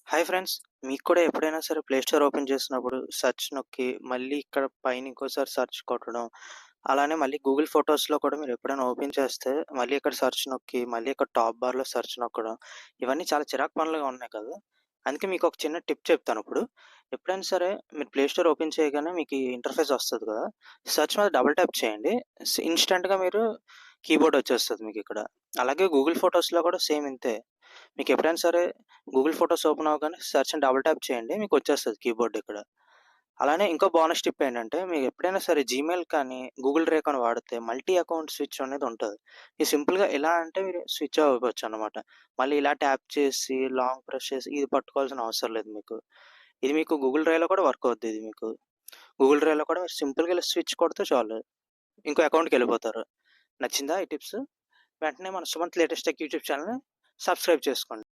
Hi friends. మీకు కూడా ఎప్పుడైనా సరే ప్లే స్టోర్ ఓపెన్ చేసినప్పుడు సెర్చ్ నొక్కి, మళ్ళీ ఇక్కడ పైన ఇంకోసారి సెర్చ్ కొట్టడం, అలానే మళ్ళీ గూగుల్ ఫోటోస్‌లో కూడా మీరు ఎప్పుడైనా ఓపెన్ చేస్తే, మళ్ళీ ఇక్కడ సెర్చ్ నొక్కి, మళ్ళీ ఇక్కడ టాప్ బార్‌లో సెర్చ్ నొక్కడం, ఇవన్నీ చాలా చిరాకు పనులుగా ఉన్నాయి కదా! అందుకే మీకు ఒక చిన్న టిప్ చెప్తానిప్పుడు. ఎప్పుడైనా సరే మీరు ప్లే స్టోర్ ఓపెన్ చేయగానే మీకు ఈ ఇంటర్ఫేస్ వస్తది కదా! సెర్చ్ మీద డబుల్ ట్యాప్ చేయండి. ఇన్‌స్టంట్‌గా మీరు కీబోర్డ్ వచ్చేస్తది మీకిక్కడ. అలాగే గూగుల్ ఫోటోస్‌లో కూడా సేమ్ ఇంతే. మీకెప్పుడైనా సరే గూగుల్ ఫోటోస్ ఓపెన్ అవ్వగానే సెర్చ్‌ని డబుల్ ట్యాప్ చేయండి. మీకొచ్చేస్తది కీబోర్డ్ ఇక్కడ. అలానే ఇంకో బోనస్ టిప్ ఏంటంటే, మీరెప్పుడైనా సరే జీమెయిల్ కానీ, గూగుల్ డ్రైవ్ కానీ వాడితే మల్టీ అకౌంట్ స్విచ్ అనేది ఉంటది. ఇది సింపుల్‌గా ఎలా అంటే మీరు స్విచ్ అవ్వొచ్చనమాట. మళ్ళీ ఇలా ట్యాప్ చేసి, లాంగ్ ప్రెస్ చేసి ఇది పట్టుకోవాల్సిన అవసరం లేదు మీకు. ఇది మీకు గూగుల్ డ్రైవ్‌లో కూడా వర్క్ అవుద్ది ఇది మీకు. గూగుల్ డ్రైవ్‌లో కూడా మీరు సింపుల్‌గా ఇలా స్విచ్ కొడితే చాలు. ఇంకో అకౌంట్‌కెళ్ళిపోతారు. నచ్చిందా ఈ టిప్స్? వెంటనే మన సుమంత్ లేటెస్ట్ టెక్ యూట్యూబ్ ఛానెల్‌ని సబ్స్క్రైబ్ చేసుకోండి.